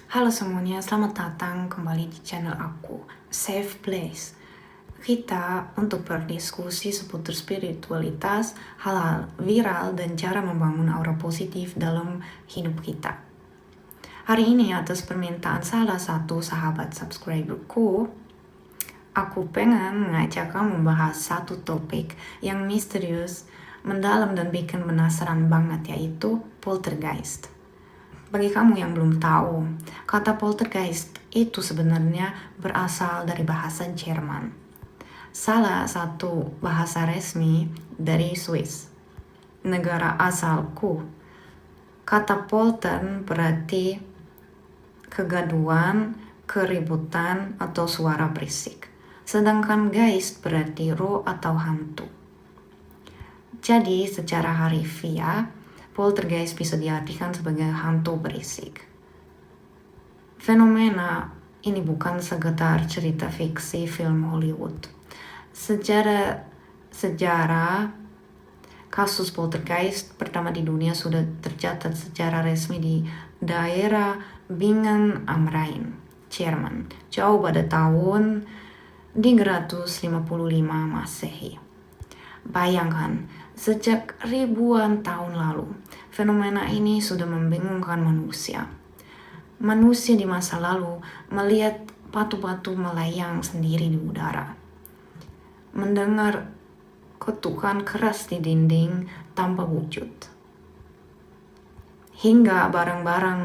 Halo semuanya, selamat datang kembali di channel aku, Safe Place. Kita untuk berdiskusi seputar spiritualitas, hal-hal viral, dan cara membangun aura positif dalam hidup kita. Hari ini atas permintaan salah satu sahabat subscriberku, aku pengen mengajak kamu membahas satu topik yang misterius, mendalam, dan bikin penasaran banget, yaitu poltergeist. Bagi kamu yang belum tahu, kata poltergeist itu sebenarnya berasal dari bahasa Jerman. Salah satu bahasa resmi dari Swiss, negara asalku. Kata poltern berarti kegaduhan, keributan, atau suara berisik. Sedangkan geist berarti roh atau hantu. Jadi secara harfiah, poltergeist bisa diartikan sebagai hantu berisik. Fenomena ini bukan sekedar cerita fiksi film Hollywood. Sejarah kasus poltergeist pertama di dunia sudah tercatat secara resmi di daerah Bingen am Rhein, Jerman, jauh pada tahun 355 Masehi. Bayangkan, sejak ribuan tahun lalu, fenomena ini sudah membingungkan manusia. Manusia di masa lalu melihat batu-batu melayang sendiri di udara, mendengar ketukan keras di dinding tanpa wujud, hingga barang-barang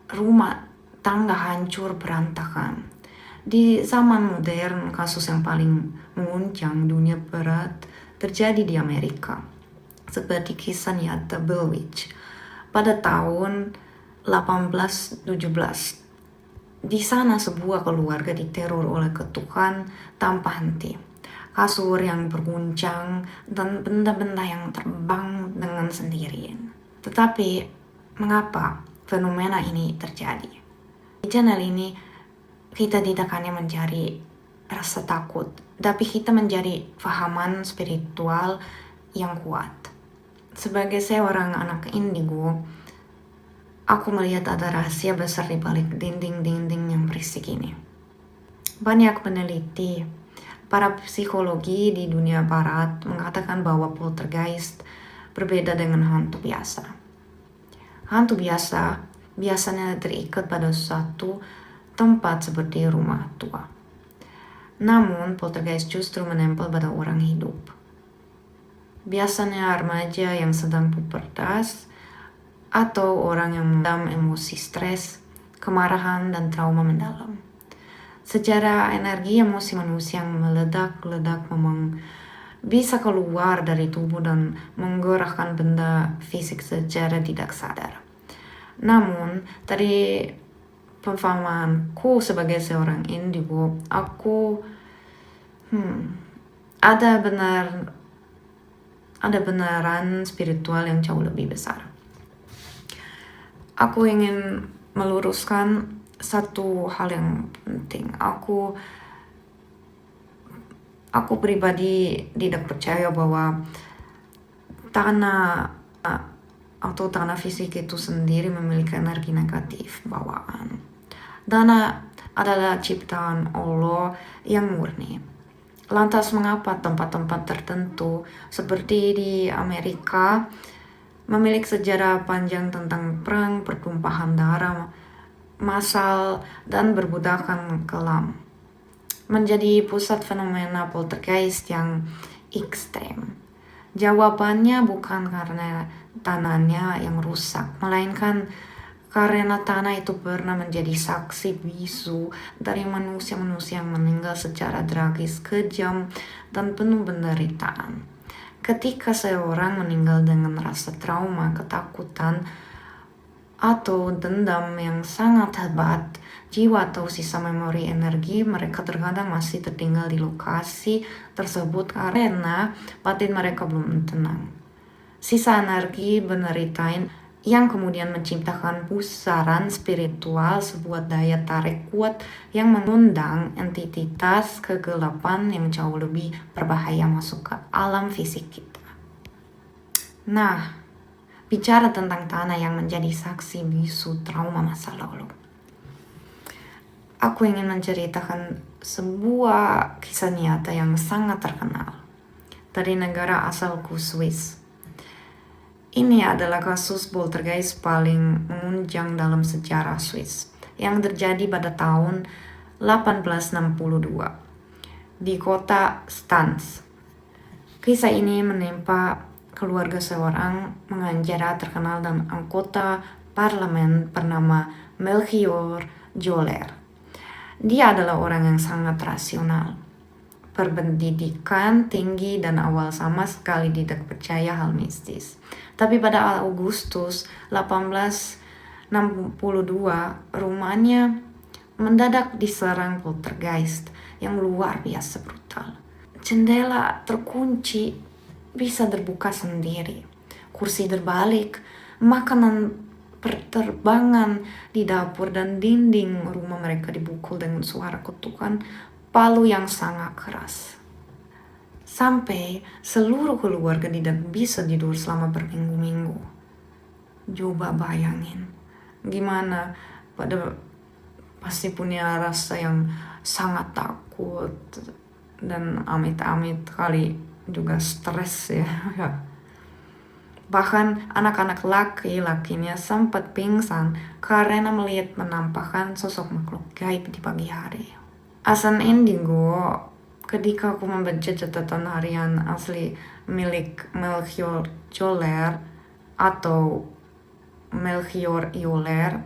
rumah tangga hancur berantakan. Di zaman modern, kasus yang paling mengguncang dunia barat terjadi di Amerika, seperti kisah nyata Blair Witch pada tahun 1817. Di sana sebuah keluarga diteror oleh ketukan tanpa henti, kasur yang berguncang, dan benda-benda yang terbang dengan sendirian. Tetapi, mengapa fenomena ini terjadi? Di channel ini, kita tidak hanya mencari rasa takut, tapi kita mencari fahaman spiritual yang kuat. Sebagai seorang anak indigo, aku melihat ada rahasia besar di balik dinding-dinding yang berisik ini. Banyak peneliti, para psikologi di dunia barat mengatakan bahwa poltergeist berbeda dengan hantu biasa. Hantu biasa biasanya terikat pada suatu tempat seperti rumah tua. Namun, poltergeist justru menempel pada orang hidup. Biasanya remaja yang sedang pubertas atau orang yang mendam emosi stres, kemarahan, dan trauma mendalam. Secara energi emosi manusia yang meledak-ledak memang bisa keluar dari tubuh dan menggerakkan benda fisik secara tidak sadar. Namun, dari pemahamanku sebagai seorang indigo, aku ada benaran spiritual yang jauh lebih besar. Aku ingin meluruskan satu hal yang penting. Aku pribadi tidak percaya bahwa tanah fisik itu sendiri memiliki energi negatif bawaan. Tanah adalah ciptaan Allah yang murni. Lantas mengapa tempat-tempat tertentu seperti di Amerika memiliki sejarah panjang tentang perang, pertumpahan darah massal, dan perbudakan kelam, menjadi pusat fenomena poltergeist yang ekstrem? Jawabannya bukan karena tanahnya yang rusak, melainkan karena tanah itu pernah menjadi saksi bisu dari manusia-manusia yang meninggal secara tragis, kejam, dan penuh penderitaan. Ketika seorang meninggal dengan rasa trauma, ketakutan, atau dendam yang sangat hebat, jiwa atau sisa memori energi mereka terkadang masih tertinggal di lokasi tersebut karena batin mereka belum tenang. Sisa energi penderitaan yang kemudian menciptakan pusaran spiritual, sebuah daya tarik kuat yang mengundang entitas kegelapan yang jauh lebih berbahaya masuk ke alam fisik kita. Nah, bicara tentang tanah yang menjadi saksi bisu trauma masa lalu. Aku ingin menceritakan sebuah kisah nyata yang sangat terkenal dari negara asalku, Swiss. Ini adalah kasus poltergeist paling menunjang dalam sejarah Swiss yang terjadi pada tahun 1862 di kota Stans. Kisah ini menimpa keluarga seorang pengacara terkenal dan anggota parlemen bernama Melchior Joler. Dia adalah orang yang sangat rasional, berpendidikan tinggi dan awal sama sekali tidak percaya hal mistis. Tapi pada Agustus 1862, rumahnya mendadak diserang poltergeist yang luar biasa brutal. Jendela terkunci bisa terbuka sendiri, kursi terbalik, makanan berterbangan di dapur, dan dinding rumah mereka dipukul dengan suara ketukan palu yang sangat keras. Sampai seluruh keluarga tidak bisa tidur selama berminggu-minggu. Coba bayangin, gimana pasti punya rasa yang sangat takut dan amit-amit kali juga stres ya. Bahkan anak-anak laki-lakinya sempat pingsan karena melihat menampakkan sosok makhluk gaib di pagi hari. Asan indigo, ketika aku membaca catatan harian asli milik Melchior Joler atau Melchior Joler,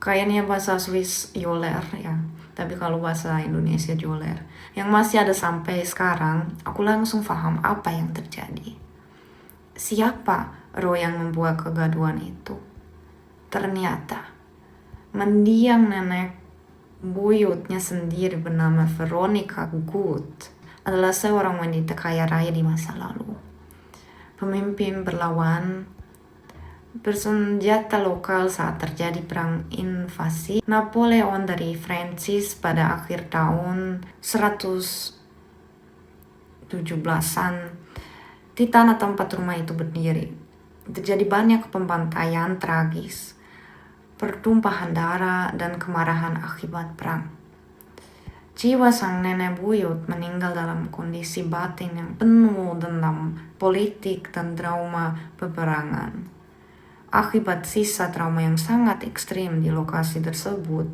kayaknya bahasa Swiss Joler ya, tapi kalau bahasa Indonesia Joler, yang masih ada sampai sekarang, aku langsung paham apa yang terjadi. Siapa roh yang membuat kegaduhan itu? Ternyata mendiang nenek buyutnya sendiri bernama Veronica Gut adalah seorang wanita kaya raya di masa lalu. Pemimpin berlawan bersenjata lokal saat terjadi perang invasi Napoleon dari Prancis pada akhir tahun 117-an di tanah tempat rumah itu berdiri. Terjadi banyak pembantaian tragis, pertumpahan darah, dan kemarahan akibat perang. Jiwa sang nenek buyut meninggal dalam kondisi batin yang penuh dendam politik dan trauma peperangan. Akibat sisa trauma yang sangat ekstrim di lokasi tersebut,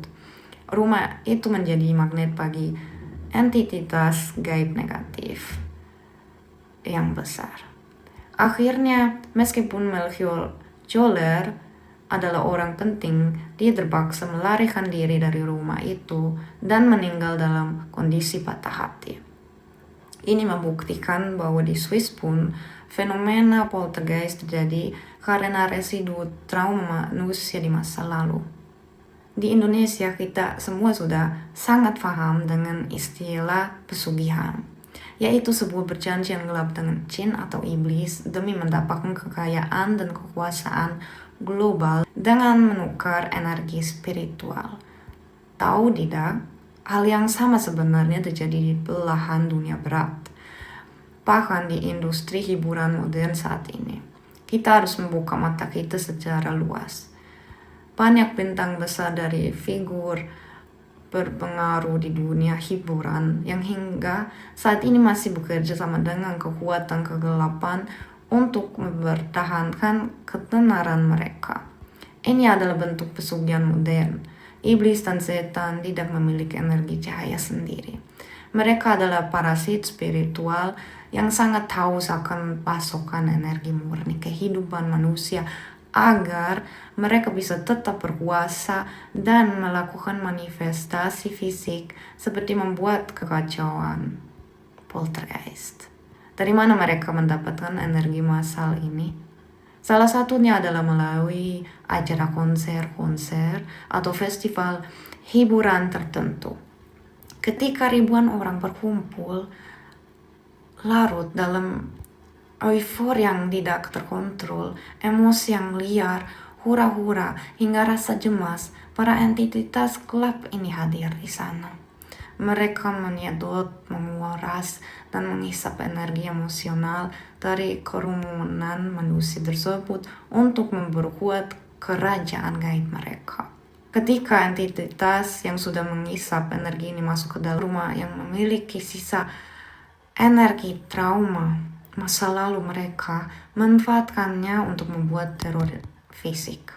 rumah itu menjadi magnet bagi entitas gaib negatif yang besar. Akhirnya, meskipun Melchior Joler adalah orang penting, dia terpaksa melarikan diri dari rumah itu dan meninggal dalam kondisi patah hati. Ini membuktikan bahwa di Swiss pun fenomena poltergeist terjadi karena residu trauma manusia di masa lalu. Di Indonesia kita semua sudah sangat paham dengan istilah pesugihan, yaitu sebuah perjanjian gelap dengan jin atau iblis demi mendapatkan kekayaan dan kekuasaan global dengan menukar energi spiritual. Tahu tidak, hal yang sama sebenarnya terjadi di belahan dunia berat. Bahkan di industri hiburan modern saat ini, kita harus membuka mata kita secara luas. Banyak bintang besar dari figur berpengaruh di dunia hiburan yang hingga saat ini masih bekerja sama dengan kekuatan kegelapan untuk mempertahankan ketenaran mereka. Ini adalah bentuk pesugihan modern. Iblis dan setan tidak memiliki energi cahaya sendiri. Mereka adalah parasit spiritual yang sangat haus akan pasokan energi murni kehidupan manusia agar mereka bisa tetap berkuasa dan melakukan manifestasi fisik seperti membuat kekacauan. Poltergeist. Dari mana mereka mendapatkan energi massal ini? Salah satunya adalah melalui acara konser-konser atau festival hiburan tertentu. Ketika ribuan orang berkumpul, larut dalam euforia yang tidak terkontrol, emosi yang liar, hura-hura, hingga rasa cemas, para entitas gelap ini hadir di sana. Mereka menyedot, menguras, dan menghisap energi emosional dari kerumunan manusia tersebut untuk memperkuat kerajaan gaib mereka. Ketika entitas yang sudah menghisap energi ini masuk ke dalam rumah yang memiliki sisa energi trauma masa lalu, mereka manfaatkannya untuk membuat teror fisik.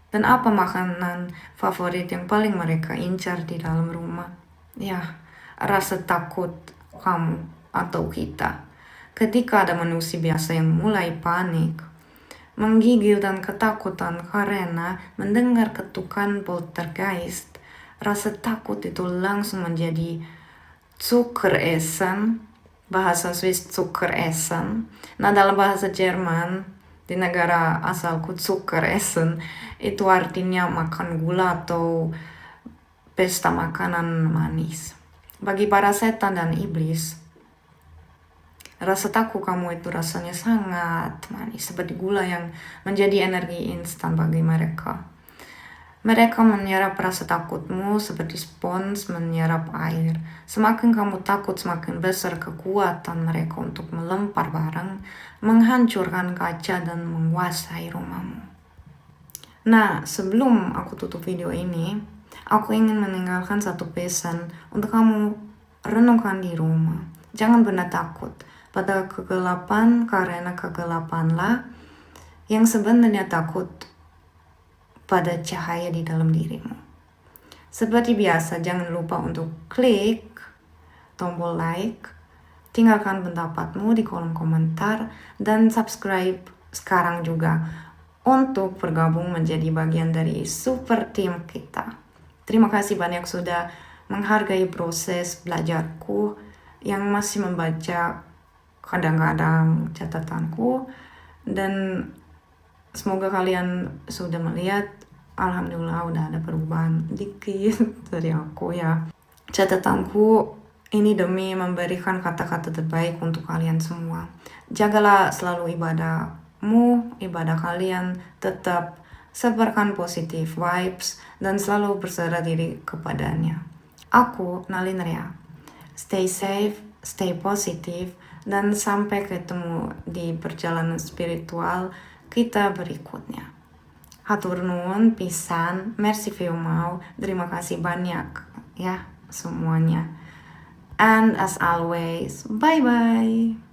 Dan apa makanan favorit yang paling mereka incar di dalam rumah? Ya, rasa takut kamu atau kita. Ketika ada manusia biasa yang mulai panik, menggigil dan ketakutan karena mendengar ketukan poltergeist, rasa takut itu langsung menjadi Zuckeressen, bahasa Swiss Zuckeressen. Nah, dalam bahasa Jerman di negara asalku, Zuckeressen itu artinya makan gula atau pesta makanan manis. Bagi para setan dan iblis, rasa takut kamu itu rasanya sangat manis, seperti gula yang menjadi energi instan bagi mereka. Mereka menyerap rasa takutmu seperti spons menyerap air. Semakin kamu takut, semakin besar kekuatan mereka untuk melempar barang, menghancurkan kaca, dan menguasai rumahmu. Nah, sebelum aku tutup video ini, aku ingin meninggalkan satu pesan untuk kamu renungkan di rumah. Jangan pernah takut pada kegelapan, karena kegelapanlah yang sebenarnya takut pada cahaya di dalam dirimu. Seperti biasa, jangan lupa untuk klik tombol like, tinggalkan pendapatmu di kolom komentar, dan subscribe sekarang juga untuk bergabung menjadi bagian dari super team kita. Terima kasih banyak sudah menghargai proses belajarku yang masih membaca kadang-kadang catatanku, dan semoga kalian sudah melihat, alhamdulillah udah ada perubahan dikit dari aku ya. Catatanku ini demi memberikan kata-kata terbaik untuk kalian semua. Jagalah selalu ibadah kalian, tetap sebarkan positive vibes, dan selalu berserah diri kepadanya. Aku, Nalinrea. Stay safe, stay positive, dan sampai ketemu di perjalanan spiritual kita berikutnya. Hatur nuhun pisan, merci vielmals, terima kasih banyak ya semuanya. And as always, bye-bye.